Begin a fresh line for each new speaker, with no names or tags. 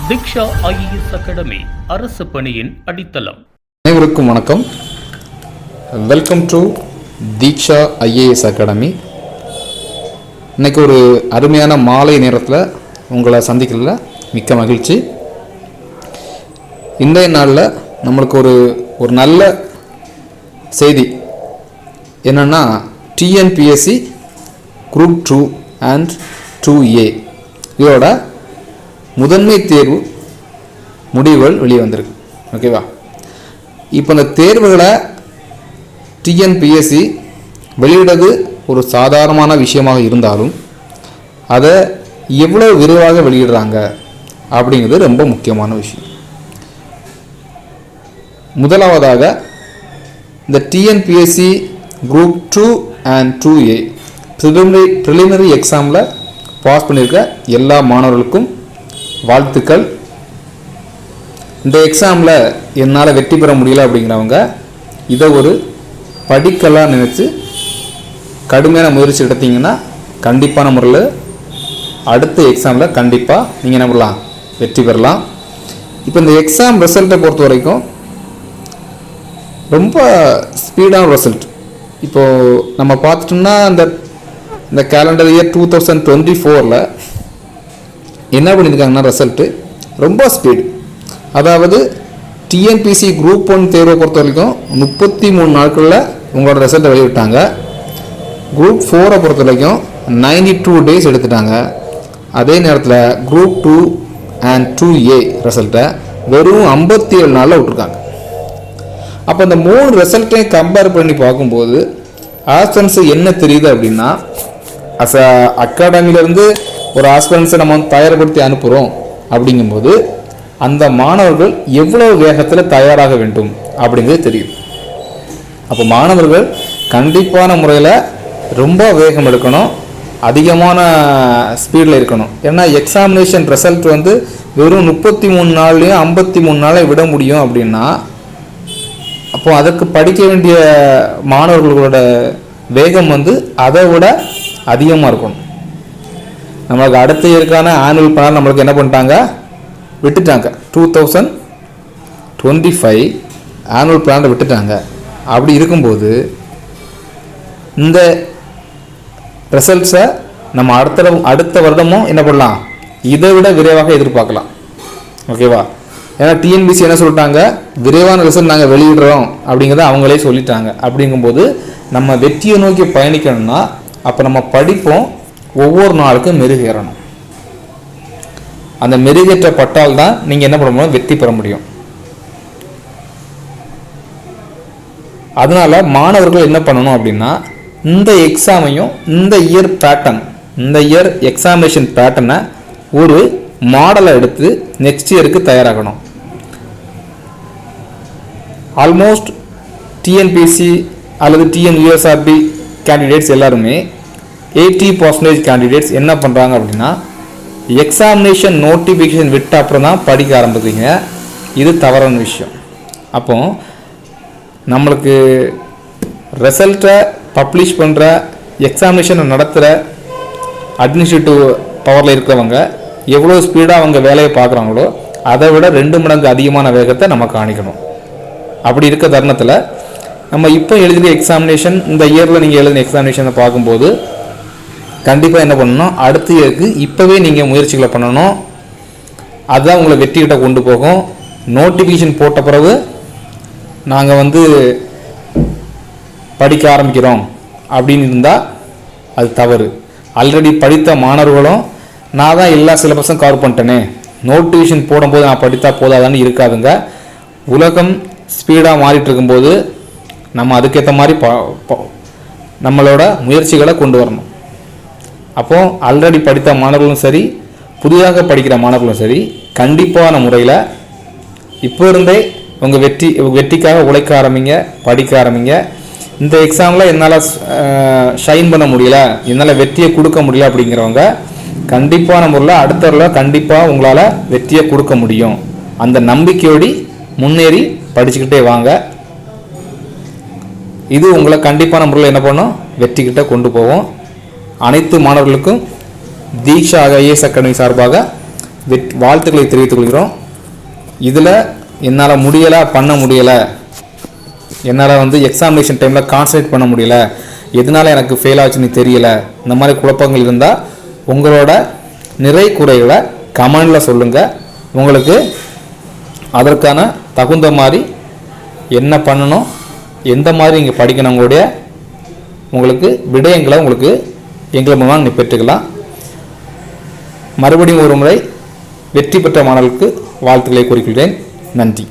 தீக்ஷா IAS academy அரசு பணியின் அடித்தளம்.
அனைவருக்கும் வணக்கம். Welcome to Diksha IAS academy. இன்றைக்கி ஒரு அருமையான மாலை நேரத்தில் உங்களை சந்திக்கிறதுல மிக்க மகிழ்ச்சி. இன்றைய நாளில் நம்மளுக்கு ஒரு நல்ல செய்தி என்னென்னா, டிஎன்பிஎஸ்சி குரூப் 2 அண்ட் 2A இதோட முதன்மை தேர்வு முடிவுகள் வெளியே வந்திருக்கு. ஓகேவா? இப்போ இந்த தேர்வுகளை டிஎன்பிஎஸ்சி வெளியிடுறது ஒரு சாதாரணமான விஷயமாக இருந்தாலும் அதை எவ்வளோ விரைவாக வெளியிடுறாங்க அப்படிங்கிறது ரொம்ப முக்கியமான விஷயம். முதலாவதாக இந்த TNPSC group 2 and 2A preliminary எக்ஸாமில் பாஸ் பண்ணியிருக்க எல்லா மாணவர்களுக்கும் வாழ்த்துக்கள். இந்த எக்ஸாமில் என்னால் வெற்றி பெற முடியல அப்படிங்கிறவங்க இதை ஒரு படிக்கலாம் நினச்சி கடுமையான முயற்சி எடுத்தீங்கன்னா கண்டிப்பான முறையில் அடுத்த எக்ஸாமில் கண்டிப்பாக நீங்கள் என்ன பண்ணலாம், வெற்றி பெறலாம். இப்போ இந்த எக்ஸாம் ரிசல்ட்டை பொறுத்த வரைக்கும் ரொம்ப ஸ்பீடான ரிசல்ட். இப்போது நம்ம பார்த்துட்டோம்னா இந்த கேலண்டர் இயர் 2024 என்ன பண்ணியிருக்காங்கன்னா ரிசல்ட்டு ரொம்ப ஸ்பீடு. அதாவது டிஎன்பிசி குரூப் 1 தேர்வை பொறுத்த வரைக்கும் 33 நாட்களில் உங்களோட ரிசல்ட்டை வெளியிட்டாங்க. குரூப் 4 பொறுத்த வரைக்கும் 92 டேஸ் எடுத்துட்டாங்க. அதே நேரத்தில் குரூப் 2 அண்ட் 2A ரிசல்ட்டை வெறும் 57 நாளில் விட்டுருக்காங்க. அப்போ இந்த 3 ரிசல்ட்டையும் கம்பேர் பண்ணி பார்க்கும்போது ஆஸ்பிரன்ஸு என்ன தெரியுது அப்படின்னா, அகாடமியிலேருந்து ஒரு ஆஸ்பிரன்ஸை நம்ம தயார்படுத்தி அனுப்புகிறோம் அப்படிங்கும்போது அந்த மாணவர்கள் எவ்வளோ வேகத்தில் தயாராக வேண்டும் அப்படிங்கிறது தெரியும். அப்போ மாணவர்கள் கண்டிப்பான முறையில் ரொம்ப வேகம் எடுக்கணும், அதிகமான ஸ்பீடில் இருக்கணும். ஏன்னா எக்ஸாமினேஷன் ரிசல்ட் வெறும் 33 நாள்லேயும் 53 நாளை விட முடியும் அப்படின்னா, அப்போது அதற்கு படிக்க வேண்டிய மாணவர்களோட வேகம் அதை விட அதிகமாக இருக்கணும். நம்மளுக்கு அடுத்த இயற்கான ஆனுவல் பிளான் நம்மளுக்கு என்ன பண்ணிட்டாங்க, விட்டுட்டாங்க. 2025 ஆனுவல் பிளானை விட்டுட்டாங்க. அப்படி இருக்கும்போது இந்த ரிசல்ட்ஸை நம்ம அடுத்த வருடமும் என்ன பண்ணலாம், இதை விட விரைவாக எதிர்பார்க்கலாம். ஓகேவா? ஏன்னா டிஎன்பிசி என்ன சொல்லிட்டாங்க, விரைவான ரிசல்ட் நாங்கள் வெளியிடுறோம் அப்படிங்கிறத அவங்களே சொல்லிட்டாங்க. அப்படிங்கும்போது நம்ம வெற்றியை நோக்கி பயணிக்கணும்னா அப்போ நம்ம படிப்போம் ஒவ்வொரு நாளுக்கும் மெருகேறணும். அந்த மெருகேற்றப்பட்டால் தான் நீங்கள் என்ன பண்ண முடியும், வெற்றி பெற முடியும். அதனால மாணவர்கள் என்ன பண்ணணும் அப்படின்னா, இந்த எக்ஸாமையும் இந்த இயர் எக்ஸாமினேஷன் பேட்டர்னை ஒரு மாடலை எடுத்து நெக்ஸ்ட் இயருக்கு தயாராகணும். ஆல்மோஸ்ட் டிஎன்பிசி அல்லது டிஎன்யூஎஸ்ஆர்பி கேண்டிடேட்ஸ் எல்லாருமே 80% கேண்டிடேட்ஸ் என்ன பண்ணுறாங்க அப்படின்னா, எக்ஸாமினேஷன் நோட்டிஃபிகேஷன் விட்ட அப்புறம் தான் படிக்க ஆரம்பிக்கிறீங்க. இது தவறான விஷயம். அப்போ நம்மளுக்கு ரிசல்ட்டை பப்ளிஷ் பண்ணுற, எக்ஸாமினேஷனை நடத்துகிற அட்மினிஸ்ட்ரேட்டிவ் பவரில் இருக்கிறவங்க எவ்வளோ ஸ்பீடாக அவங்க வேலையை பார்க்குறாங்களோ அதை விட 2 மடங்கு அதிகமான வேகத்தை நம்ம காணிக்கணும். அப்படி இருக்க தருணத்தில் நம்ம இப்போ எழுதிய எக்ஸாமினேஷன், இந்த இயரில் நீங்கள் எழுதின எக்ஸாமினேஷனை பார்க்கும்போது கண்டிப்பாக என்ன பண்ணணும், அடுத்த இயருக்கு இப்போவே நீங்கள் முயற்சிகளை பண்ணணும். அதுதான் உங்களை வெற்றிகிட்ட கொண்டு போகும். நோட்டிஃபிகேஷன் போட்ட பிறகு நாங்கள் படிக்க ஆரம்பிக்கிறோம் அப்படின்னு இருந்தால் அது தவறு. ஆல்ரெடி படித்த மாணவர்களும் நான் தான் எல்லா சிலபஸும் கவர் பண்ணிட்டேனே, நோட்டிஃபிகேஷன் போடும்போது நான் படித்தா போதாதான்னு இருக்காதுங்க. உலகம் ஸ்பீடாக மாறிட்டு இருக்கும்போது நம்ம அதுக்கேற்ற மாதிரி நம்மளோட முயற்சிகளை கொண்டு வரணும். அப்போது ஆல்ரெடி படித்த மாணவர்களும் சரி, புதிதாக படிக்கிற மாணவர்களும் சரி, கண்டிப்பான முறையில் இப்போ இருந்தே உங்கள் வெற்றிக்காக உழைக்க ஆரம்பிங்க, படிக்க ஆரம்பிங்க. இந்த எக்ஸாமில் என்னால் ஷைன் பண்ண முடியல, என்னால் வெற்றியை கொடுக்க முடியல அப்படிங்கிறவங்க கண்டிப்பான முறையில் அடுத்த முறையில் கண்டிப்பாக உங்களால் வெற்றியை கொடுக்க முடியும். அந்த நம்பிக்கையோடு முன்னேறி படிச்சுக்கிட்டே வாங்க. இது உங்களை கண்டிப்பான முறையில் என்ன பண்ணும், வெற்றிக்கிட்ட கொண்டு போவோம். அனைத்து மாணவர்களுக்கும் தீக்ஷா ஐஏஎஸ் அகாடமி சார்பாக வாழ்த்துக்களை தெரிவித்துக் கொள்கிறோம். இதில் என்னால் பண்ண முடியலை, என்னால் எக்ஸாமினேஷன் டைமில் கான்சன்ட்ரேட் பண்ண முடியல, எதனால் எனக்கு ஃபெயில் ஆச்சுன்னு தெரியலை, இந்த மாதிரி குழப்பங்கள் இருந்தால் உங்களோட நிறை குறைகளை கமெண்டில் சொல்லுங்கள். உங்களுக்கு அதற்கான தகுந்த மாதிரி என்ன பண்ணணும், எந்த மாதிரி இங்கே படிக்கணும், உங்களுக்கு விடயங்களை எங்கள் மூலமாக நீங்கள் பெற்றுக்கலாம். மறுபடியும் ஒரு முறை வெற்றி பெற்ற மாணவர்களுக்கு வாழ்த்துக்களை கூறிக்கொள்கிறேன். நன்றி.